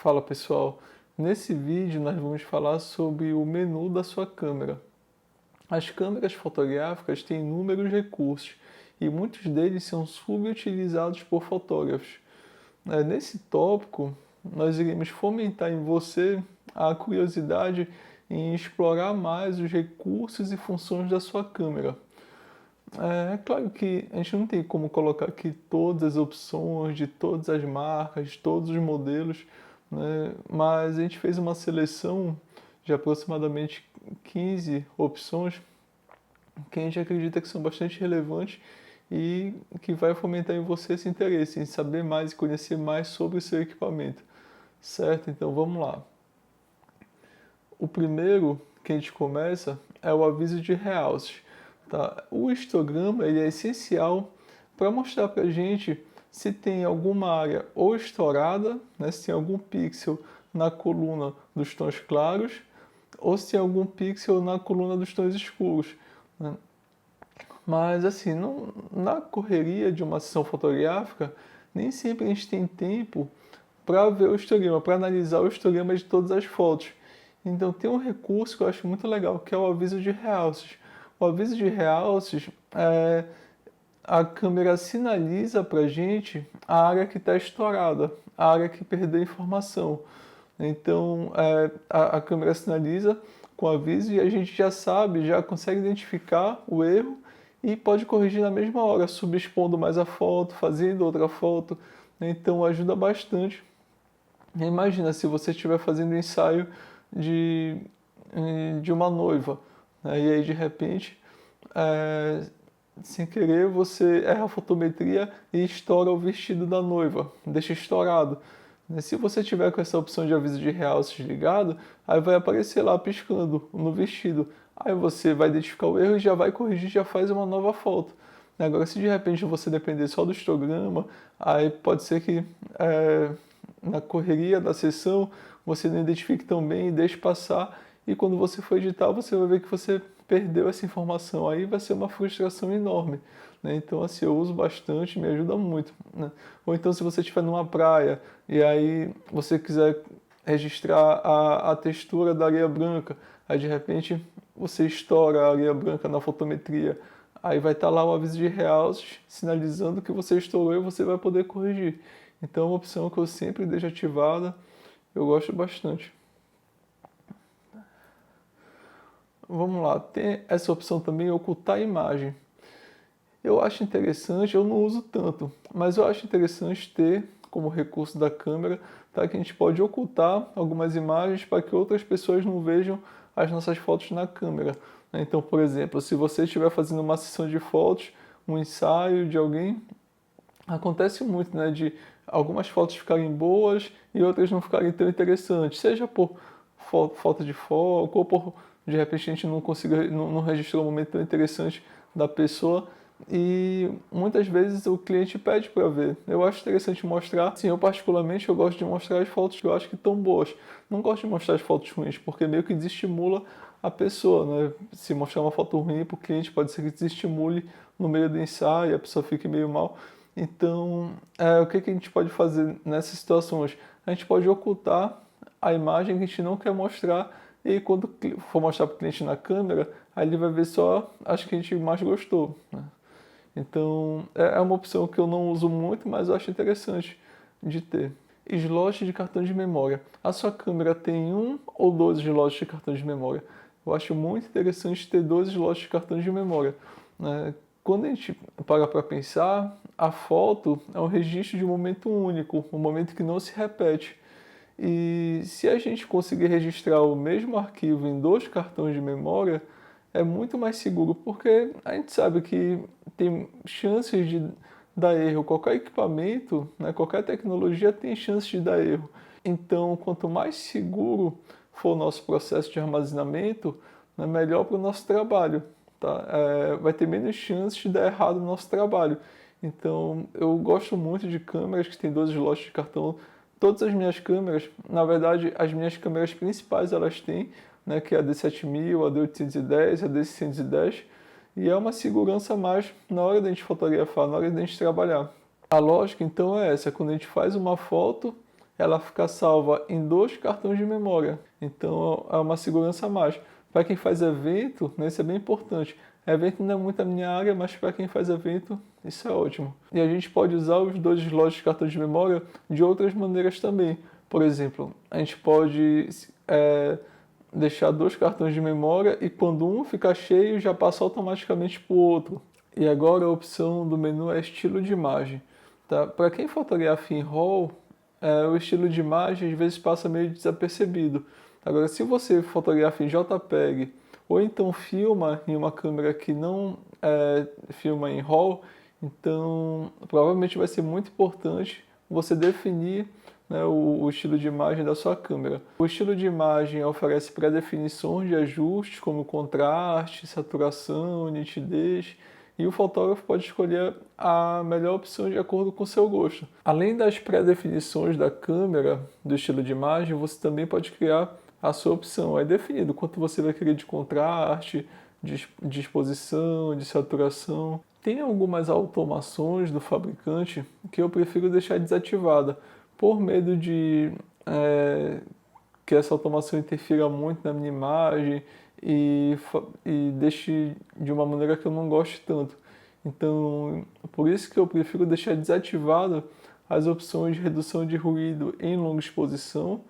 Fala pessoal, nesse vídeo nós vamos falar sobre o menu da sua câmera. As câmeras fotográficas têm inúmeros recursos e muitos deles são subutilizados por fotógrafos. Nesse tópico, nós iremos fomentar em você a curiosidade em explorar mais os recursos e funções da sua câmera. É claro que a gente não tem como colocar aqui todas as opções de todas as marcas, de todos os modelos, né? Mas a gente fez uma seleção de aproximadamente 15 opções que a gente acredita que são bastante relevantes e que vai fomentar em você esse interesse em saber mais e conhecer mais sobre o seu equipamento, certo? Então vamos lá. O primeiro que a gente começa é o aviso de realce. Tá? O histograma ele é essencial para mostrar para a gente se tem alguma área ou estourada, né, se tem algum pixel na coluna dos tons claros, ou se tem algum pixel na coluna dos tons escuros. Né? Mas assim, na correria de uma sessão fotográfica, nem sempre a gente tem tempo para ver o histograma, para analisar o histograma de todas as fotos. Então tem um recurso que eu acho muito legal, que é o aviso de realces. O aviso de realces a câmera sinaliza para a gente a área que está estourada, a área que perdeu informação. Então a câmera sinaliza com aviso e a gente já sabe, já consegue identificar o erro e pode corrigir na mesma hora, subexpondo mais a foto, fazendo outra foto. Então ajuda bastante. Imagina se você estiver fazendo um ensaio de uma noiva, né? E aí de repente, sem querer, você erra a fotometria e estoura o vestido da noiva, deixa estourado. Se você tiver com essa opção de aviso de realce ligado, aí vai aparecer lá piscando no vestido. Aí você vai identificar o erro e já vai corrigir, já faz uma nova foto. Agora, se de repente você depender só do histograma, aí pode ser que na correria da sessão você não identifique tão bem e deixe passar. E quando você for editar, você vai ver que você perdeu essa informação. Aí vai ser uma frustração enorme. Né? Então, assim, eu uso bastante, me ajuda muito. Né? Ou então, se você estiver numa praia e aí você quiser registrar a textura da areia branca, aí de repente você estoura a areia branca na fotometria, aí vai estar lá o aviso de realce sinalizando que você estourou e você vai poder corrigir. Então é uma opção que eu sempre deixo ativada, eu gosto bastante. Vamos lá, tem essa opção também, ocultar a imagem. Eu acho interessante, eu não uso tanto, mas eu acho interessante ter como recurso da câmera, tá, que a gente pode ocultar algumas imagens para que outras pessoas não vejam as nossas fotos na câmera. Então, por exemplo, se você estiver fazendo uma sessão de fotos, um ensaio de alguém, acontece muito, né, de algumas fotos ficarem boas e outras não ficarem tão interessantes, seja por falta de foco ou por de repente a gente não consiga, não registrou um momento tão interessante da pessoa e muitas vezes o cliente pede para ver. Eu acho interessante mostrar, sim, eu particularmente eu gosto de mostrar as fotos que eu acho que estão boas. Não gosto de mostrar as fotos ruins, porque meio que desestimula a pessoa, né? Se mostrar uma foto ruim para o cliente pode ser que desestimule no meio do ensaio e a pessoa fique meio mal. Então, o que a gente pode fazer nessas situações? A gente pode ocultar a imagem que a gente não quer mostrar e quando for mostrar para o cliente na câmera, aí ele vai ver só as que a gente mais gostou. Né? Então, é uma opção que eu não uso muito, mas eu acho interessante de ter. Slot de cartão de memória. A sua câmera tem um ou dois slots de cartão de memória? Eu acho muito interessante ter dois slots de cartão de memória. Né? Quando a gente para pensar, a foto é um registro de um momento único, um momento que não se repete. E se a gente conseguir registrar o mesmo arquivo em dois cartões de memória, é muito mais seguro, porque a gente sabe que tem chances de dar erro. Qualquer equipamento, né, qualquer tecnologia tem chances de dar erro. Então, quanto mais seguro for o nosso processo de armazenamento, né, melhor para o nosso trabalho. Tá? Vai ter menos chances de dar errado no nosso trabalho. Então, eu gosto muito de câmeras que têm 12 slots de cartão. Todas as minhas câmeras, na verdade, as minhas câmeras principais elas têm, né, que é a D7000, a D810, a D610, e é uma segurança a mais na hora da gente fotografar, na hora da gente trabalhar. A lógica, então, é essa. Quando a gente faz uma foto, ela fica salva em 2 cartões de memória. Então é uma segurança a mais. Para quem faz evento, né, isso é bem importante. Evento não é muito a minha área, mas para quem faz evento, isso é ótimo. E a gente pode usar os 2 slots de cartão de memória de outras maneiras também. Por exemplo, a gente pode deixar 2 cartões de memória e quando um ficar cheio, já passa automaticamente para o outro. E agora a opção do menu é estilo de imagem. Tá? Para quem fotografa em RAW, o estilo de imagem às vezes passa meio desapercebido. Agora, se você fotografa em JPEG ou então filma em uma câmera que não filma em RAW, então provavelmente vai ser muito importante você definir, né, o estilo de imagem da sua câmera. O estilo de imagem oferece pré-definições de ajustes como contraste, saturação, nitidez, e o fotógrafo pode escolher a melhor opção de acordo com o seu gosto. Além das pré-definições da câmera, do estilo de imagem, você também pode criar a sua opção. É definido quanto você vai querer de contraste, de exposição, de saturação. Tem algumas automações do fabricante que eu prefiro deixar desativada, por medo de que essa automação interfira muito na minha imagem e deixe de uma maneira que eu não goste tanto. Então, por isso que eu prefiro deixar desativado as opções de redução de ruído em longa exposição,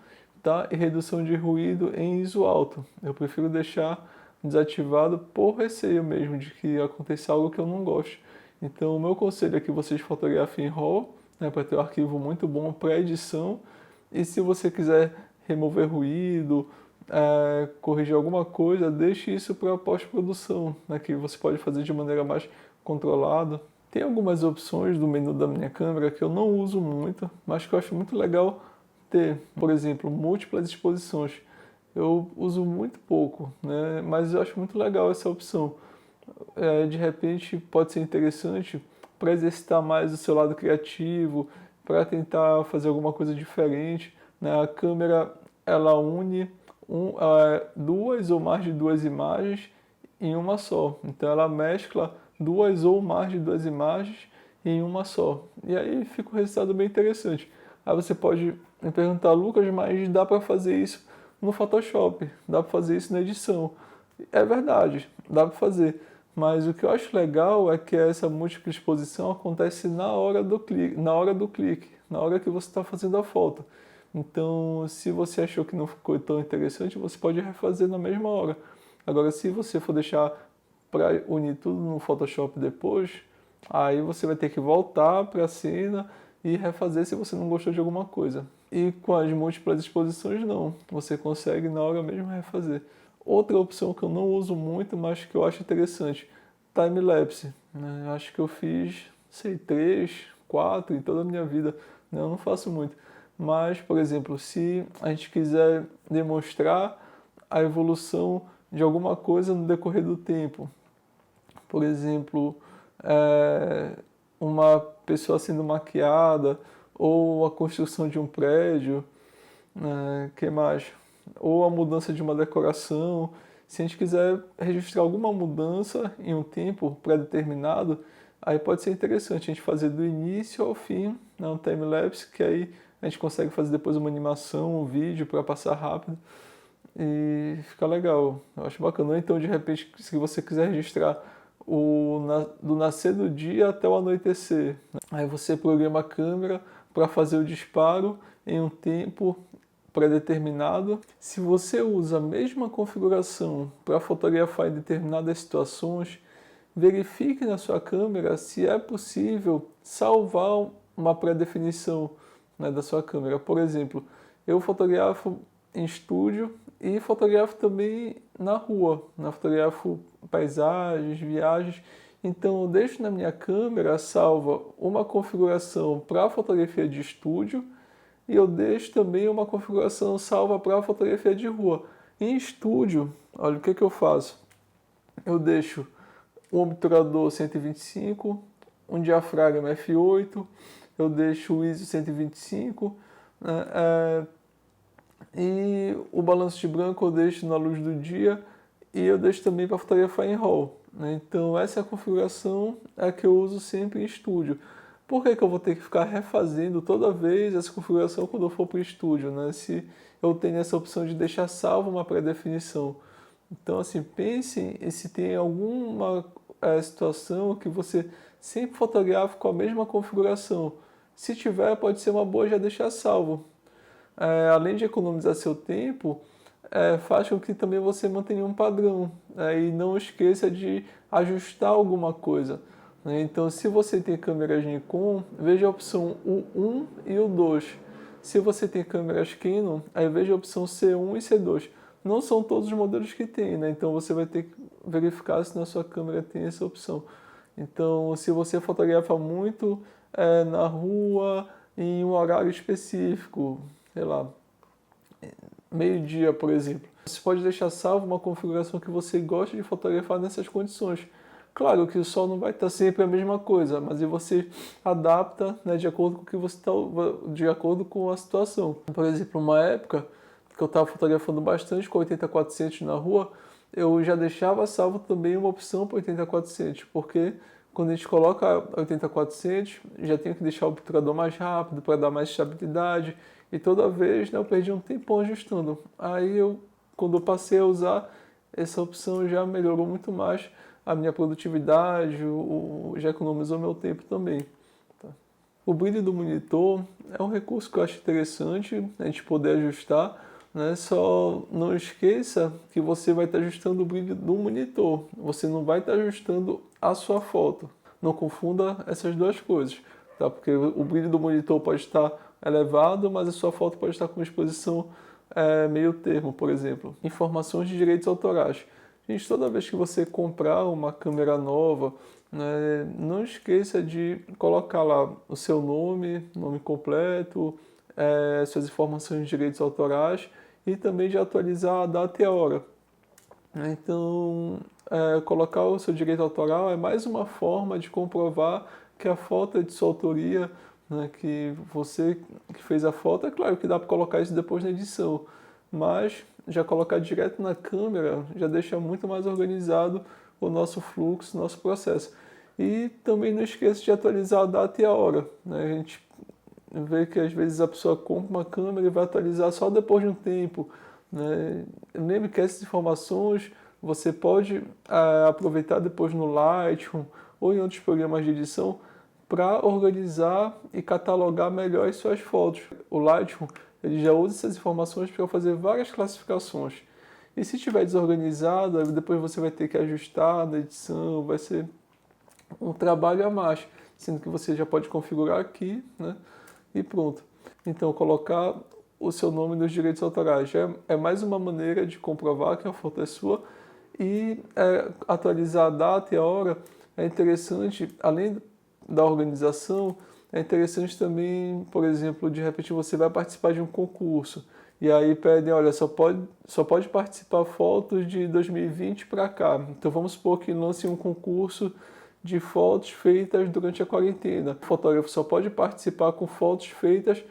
tá? E redução de ruído em ISO alto. Eu prefiro deixar desativado por receio mesmo de que aconteça algo que eu não goste. Então, o meu conselho é que vocês fotografem em RAW, né, para ter um arquivo muito bom para edição. E se você quiser remover ruído, corrigir alguma coisa, deixe isso para pós-produção, né, que você pode fazer de maneira mais controlada. Tem algumas opções do menu da minha câmera que eu não uso muito, mas que eu acho muito legal ter. Por exemplo, múltiplas exposições. Eu uso muito pouco, né, mas eu acho muito legal essa opção. De repente pode ser interessante para exercitar mais o seu lado criativo, para tentar fazer alguma coisa diferente, né? A câmera ela une duas ou mais de duas imagens em uma só. Então ela mescla duas ou mais de duas imagens em uma só. E aí fica um resultado bem interessante. Aí você pode me perguntar, Lucas, mas dá para fazer isso no Photoshop, dá para fazer isso na edição. É verdade, dá para fazer. Mas o que eu acho legal é que essa múltipla exposição acontece na hora do clique, na hora que você está fazendo a foto. Então, se você achou que não ficou tão interessante, você pode refazer na mesma hora. Agora, se você for deixar para unir tudo no Photoshop depois, aí você vai ter que voltar para a cena e refazer se você não gostou de alguma coisa. E com as múltiplas exposições, não. Você consegue na hora mesmo refazer. Outra opção que eu não uso muito, mas que eu acho interessante, time-lapse. Né? Acho que eu fiz, 3, 4 em toda a minha vida. Né? Eu não faço muito. Mas, por exemplo, se a gente quiser demonstrar a evolução de alguma coisa no decorrer do tempo, por exemplo, uma pessoa sendo maquiada, ou a construção de um prédio, que mais? Ou a mudança de uma decoração. Se a gente quiser registrar alguma mudança em um tempo pré-determinado, aí pode ser interessante a gente fazer do início ao fim, né, um time-lapse, que aí a gente consegue fazer depois uma animação, um vídeo para passar rápido e fica legal. Eu acho bacana. Ou então, de repente, se você quiser registrar do nascer do dia até o anoitecer, né? Aí você programa a câmera para fazer o disparo em um tempo pré-determinado. Se você usa a mesma configuração para fotografar em determinadas situações, verifique na sua câmera se é possível salvar uma pré-definição, né, da sua câmera. Por exemplo, eu fotografo em estúdio e fotografo também na rua, né? Fotografo paisagens, viagens. Então eu deixo na minha câmera salva uma configuração para fotografia de estúdio e eu deixo também uma configuração salva para fotografia de rua. Em estúdio, olha o que eu faço. Eu deixo um obturador 125, um diafragma f8, eu deixo o ISO 125, né, e o balanço de branco eu deixo na luz do dia e eu deixo também para fotografar em RAW. Né? Então essa configuração é a que eu uso sempre em estúdio. Por que que eu vou ter que ficar refazendo toda vez essa configuração quando eu for para o estúdio, né? Se eu tenho essa opção de deixar salvo uma pré-definição. Então, assim, pense em se tem alguma situação que você sempre fotografa com a mesma configuração. Se tiver, pode ser uma boa já deixar salvo. Além de economizar seu tempo, faz com que também você mantenha um padrão, e não esqueça de ajustar alguma coisa, né? Então, se você tem câmeras Nikon, veja a opção U1 e U2. Se você tem câmeras Canon, aí veja a opção C1 e C2. Não são todos os modelos que tem, né? Então você vai ter que verificar se na sua câmera tem essa opção. Então, se você fotografa muito na rua, em um horário específico, sei lá, meio-dia, por exemplo. Você pode deixar salvo uma configuração que você gosta de fotografar nessas condições. Claro que o sol não vai estar sempre a mesma coisa, mas aí você adapta, né, de acordo com o que você tá, de acordo com a situação. Por exemplo, uma época que eu estava fotografando bastante com 80-400 na rua, eu já deixava salvo também uma opção para 80-400, porque quando a gente coloca 80-400, já tenho que deixar o obturador mais rápido para dar mais estabilidade, e toda vez, né, eu perdi um tempão ajustando. Aí quando eu passei a usar essa opção, já melhorou muito mais a minha produtividade, já economizou meu tempo também. Tá? O brilho do monitor é um recurso que eu acho interessante a gente poder ajustar, né? Só não esqueça que você vai estar ajustando o brilho do monitor, você não vai estar ajustando a sua foto. Não confunda essas duas coisas, tá? Porque o brilho do monitor pode estar elevado, mas a sua foto pode estar com uma exposição meio termo, por exemplo. Informações de direitos autorais. Gente, toda vez que você comprar uma câmera nova, né, não esqueça de colocar lá o seu nome completo, suas informações de direitos autorais e também de atualizar a data e a hora. Então, colocar o seu direito autoral é mais uma forma de comprovar que a foto é de sua autoria, né, que você que fez a foto. É claro que dá para colocar isso depois na edição, mas já colocar direto na câmera já deixa muito mais organizado o nosso fluxo, nosso processo. E também não esqueça de atualizar a data e a hora, né? A gente vê que às vezes a pessoa compra uma câmera e vai atualizar só depois de um tempo, né? Lembre que essas informações você pode aproveitar depois no Lightroom ou em outros programas de edição para organizar e catalogar melhor as suas fotos. O Lightroom ele já usa essas informações para fazer várias classificações. E se estiver desorganizado, depois você vai ter que ajustar na edição, vai ser um trabalho a mais, sendo que você já pode configurar aqui, né? E pronto. Então, colocar o seu nome nos direitos autorais é mais uma maneira de comprovar que a foto é sua e atualizar a data e a hora é interessante, além da organização, é interessante também, por exemplo, de repente você vai participar de um concurso e aí pedem, olha, só pode participar fotos de 2020 para cá. Então vamos supor que lance um concurso de fotos feitas durante a quarentena. O fotógrafo só pode participar com fotos feitas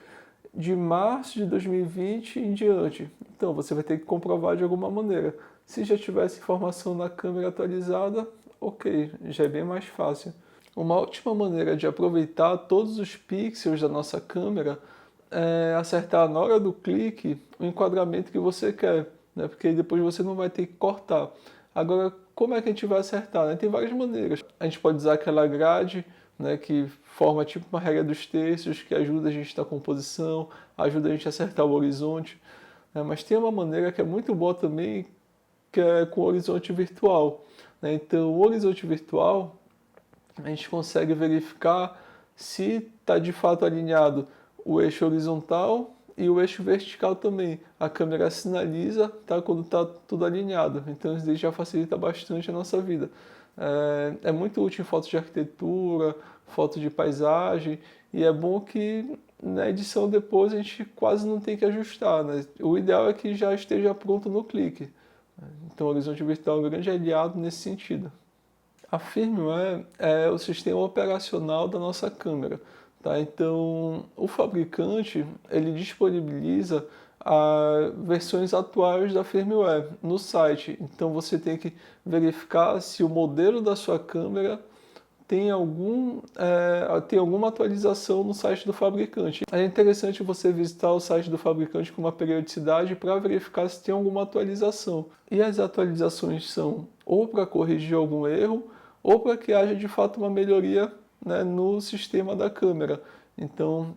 de março de 2020 em diante. Então você vai ter que comprovar de alguma maneira. Se já tivesse informação na câmera atualizada, ok, já é bem mais fácil. Uma ótima maneira de aproveitar todos os pixels da nossa câmera é acertar na hora do clique o enquadramento que você quer, né? Porque aí depois você não vai ter que cortar. Agora, como é que a gente vai acertar, né? Tem várias maneiras. A gente pode usar aquela grade, né, que forma tipo uma regra dos terços, que ajuda a gente na composição, ajuda a gente a acertar o horizonte, né? Mas tem uma maneira que é muito boa também, que é com o horizonte virtual, né? Então, o horizonte virtual, a gente consegue verificar se está de fato alinhado o eixo horizontal e o eixo vertical também. A câmera sinaliza, tá, quando está tudo alinhado. Então isso já facilita bastante a nossa vida. É muito útil em fotos de arquitetura, fotos de paisagem, e é bom que na edição depois a gente quase não tem que ajustar, né? O ideal é que já esteja pronto no clique. Então o horizonte virtual é um grande aliado nesse sentido. A firmware é o sistema operacional da nossa câmera, tá? Então, o fabricante ele disponibiliza versões atuais da firmware no site. Então, você tem que verificar se o modelo da sua câmera tem alguma atualização no site do fabricante. É interessante você visitar o site do fabricante com uma periodicidade para verificar se tem alguma atualização. E as atualizações são ou para corrigir algum erro, ou para que haja de fato uma melhoria, né, no sistema da câmera. Então,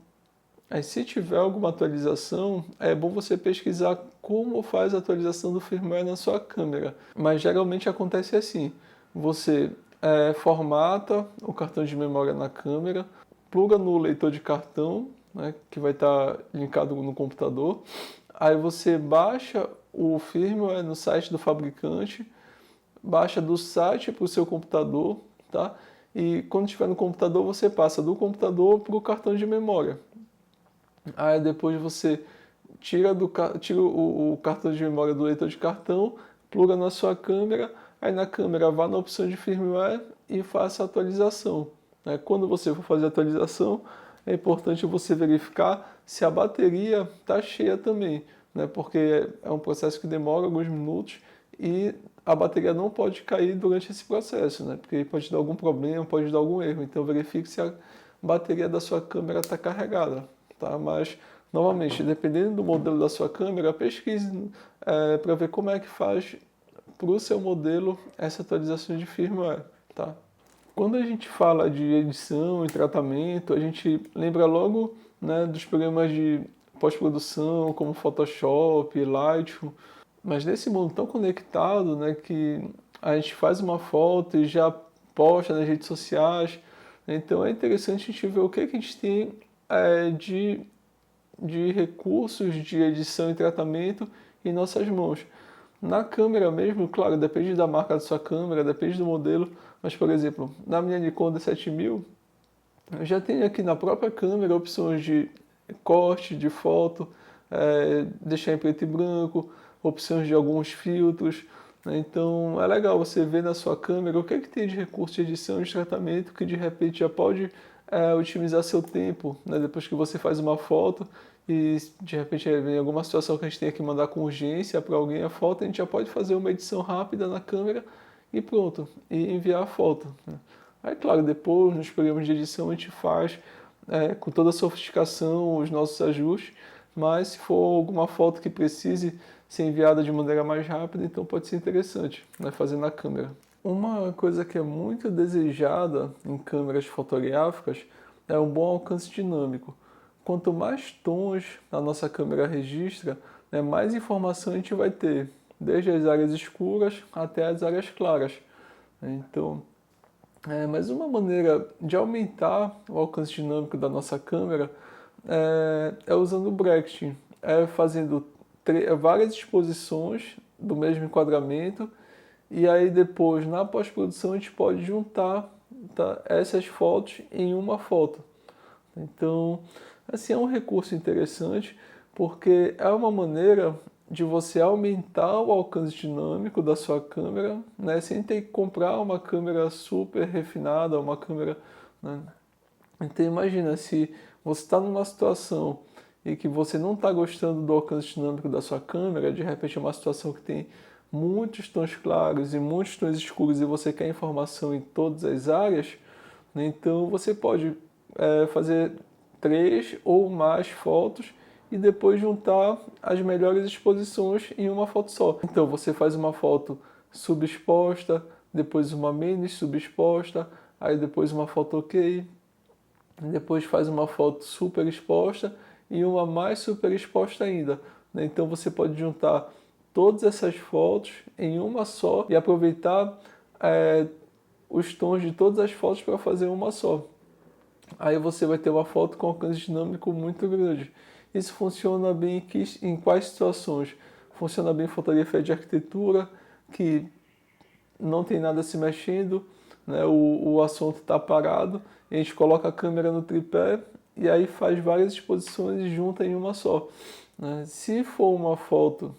se tiver alguma atualização, é bom você pesquisar como faz a atualização do firmware na sua câmera. Mas geralmente acontece assim: você formata o cartão de memória na câmera, pluga no leitor de cartão, né, que vai estar linkado no computador, aí você baixa o firmware no site do fabricante, baixa do site para o seu computador, tá? E quando estiver no computador, você passa do computador para o cartão de memória. Aí depois você tira o cartão de memória do leitor de cartão, pluga na sua câmera, aí na câmera vá na opção de firmware e faça a atualização. Quando você for fazer a atualização, é importante você verificar se a bateria está cheia também, né? Porque é um processo que demora alguns minutos e a bateria não pode cair durante esse processo, né? Porque pode dar algum problema, pode dar algum erro. Então verifique se a bateria da sua câmera está carregada, tá? Mas, novamente, dependendo do modelo da sua câmera, pesquise para ver como é que faz para o seu modelo essa atualização de firmware, tá? Quando a gente fala de edição e tratamento, a gente lembra logo, né, dos programas de pós-produção, como Photoshop, Lightroom, mas nesse mundo tão conectado, né, que a gente faz uma foto e já posta nas redes sociais, então é interessante a gente ver o que a gente tem de recursos de edição e tratamento em nossas mãos. Na câmera mesmo, claro, depende da marca da sua câmera, depende do modelo, mas, por exemplo, na minha Nikon D7000, eu já tenho aqui na própria câmera opções de corte, de foto, deixar em preto e branco, opções de alguns filtros, né? Então é legal você ver na sua câmera o que tem de recurso de edição e de tratamento que de repente já pode otimizar seu tempo, né? Depois que você faz uma foto e de repente vem alguma situação que a gente tem que mandar com urgência para alguém a foto, a gente já pode fazer uma edição rápida na câmera e pronto, e enviar a foto, né? Aí, claro, depois nos programas de edição a gente faz com toda a sofisticação os nossos ajustes, mas se for alguma foto que precise ser enviada de maneira mais rápida, então pode ser interessante, né, fazer na câmera. Uma coisa que é muito desejada em câmeras fotográficas é um bom alcance dinâmico. Quanto mais tons a nossa câmera registra, né, mais informação a gente vai ter, desde as áreas escuras até as áreas claras. Então, mas uma maneira de aumentar o alcance dinâmico da nossa câmera é usando o Bracketing, fazendo várias exposições do mesmo enquadramento, e aí depois na pós-produção a gente pode juntar, tá, essas fotos em uma foto. Então, assim, é um recurso interessante porque é uma maneira de você aumentar o alcance dinâmico da sua câmera, né, sem ter que comprar uma câmera super refinada, uma câmera, né? Então imagina, se você está numa situação e que você não está gostando do alcance dinâmico da sua câmera, de repente é uma situação que tem muitos tons claros e muitos tons escuros e você quer informação em todas as áreas, né, então você pode fazer 3 ou mais fotos e depois juntar as melhores exposições em uma foto só. Então você faz uma foto subexposta, depois uma menos subexposta, aí depois uma foto ok, depois faz uma foto super exposta e uma mais super exposta ainda, né? Então você pode juntar todas essas fotos em uma só e aproveitar os tons de todas as fotos para fazer uma só. Aí você vai ter uma foto com alcance dinâmico muito grande. Isso funciona bem em quais situações? Funciona bem em fotografia de arquitetura, que não tem nada se mexendo, né? O assunto está parado, a gente coloca a câmera no tripé e aí faz várias exposições e junta em uma só, né? Se for uma foto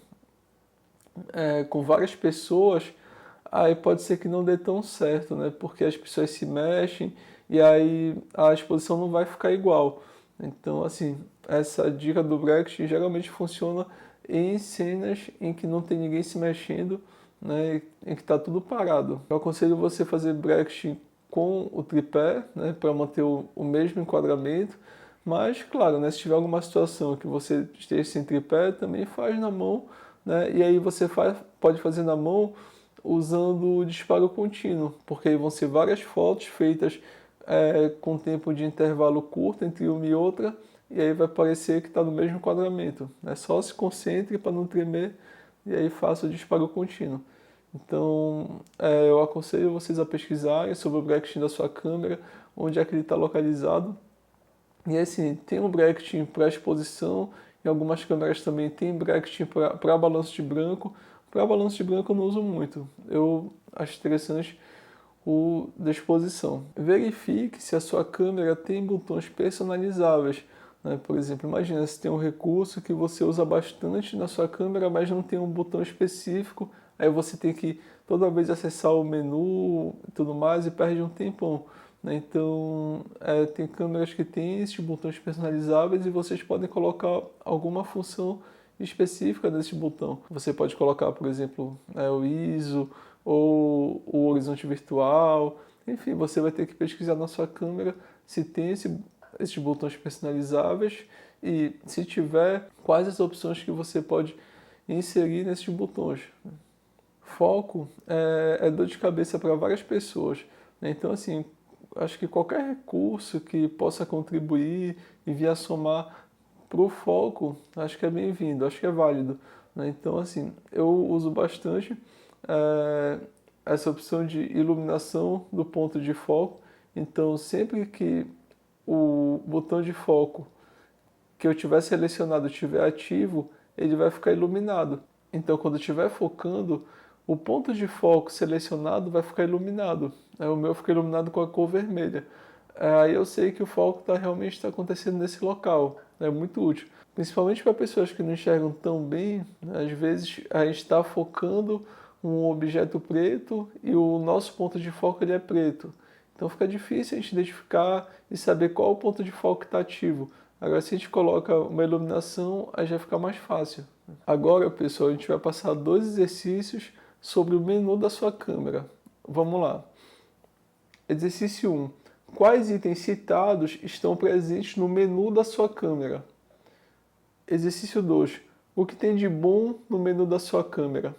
com várias pessoas, aí pode ser que não dê tão certo, né? Porque as pessoas se mexem e aí a exposição não vai ficar igual. Então, assim, essa dica do Bracketing geralmente funciona em cenas em que não tem ninguém se mexendo, né? Em que está tudo parado. Eu aconselho você fazer Bracketing com o tripé, né, para manter o mesmo enquadramento. Mas, claro, né, se tiver alguma situação que você esteja sem tripé, também faz na mão, né, e aí você pode fazer na mão usando o disparo contínuo, porque aí vão ser várias fotos feitas com tempo de intervalo curto entre uma e outra, e aí vai parecer que está no mesmo enquadramento. Só se concentre para não tremer e aí faça o disparo contínuo. Então, eu aconselho vocês a pesquisarem sobre o bracketing da sua câmera, onde é que ele está localizado. E assim, tem um bracketing para exposição, em algumas câmeras também tem bracketing para balanço de branco. Para balanço de branco eu não uso muito, eu acho interessante o da exposição. Verifique se a sua câmera tem botões personalizáveis, né? Por exemplo, imagina se tem um recurso que você usa bastante na sua câmera, mas não tem um botão específico, aí você tem que toda vez acessar o menu e tudo mais e perde um tempão. Então, tem câmeras que têm esses botões personalizáveis e vocês podem colocar alguma função específica desse botão. Você pode colocar, por exemplo, o ISO ou o horizonte virtual. Enfim, você vai ter que pesquisar na sua câmera se tem esses botões personalizáveis e, se tiver, quais as opções que você pode inserir nesses botões. Foco é dor de cabeça para várias pessoas, né? Então, assim, acho que qualquer recurso que possa contribuir e vir a somar para o foco, acho que é bem-vindo, acho que é válido, né? Então, assim, eu uso bastante essa opção de iluminação do ponto de foco. Então, sempre que o botão de foco que eu tiver selecionado estiver ativo, ele vai ficar iluminado. Então, quando eu estiver focando, o ponto de foco selecionado vai ficar iluminado. O meu fica iluminado com a cor vermelha. Aí eu sei que o foco realmente está acontecendo nesse local. É muito útil. Principalmente para pessoas que não enxergam tão bem, né? Às vezes a gente está focando um objeto preto e o nosso ponto de foco ele é preto. Então fica difícil a gente identificar e saber qual o ponto de foco que está ativo. Agora, se a gente coloca uma iluminação, aí já fica mais fácil. Agora, pessoal, a gente vai passar 2 exercícios sobre o menu da sua câmera. Vamos lá. Exercício 1. Quais itens citados estão presentes no menu da sua câmera? Exercício 2. O que tem de bom no menu da sua câmera?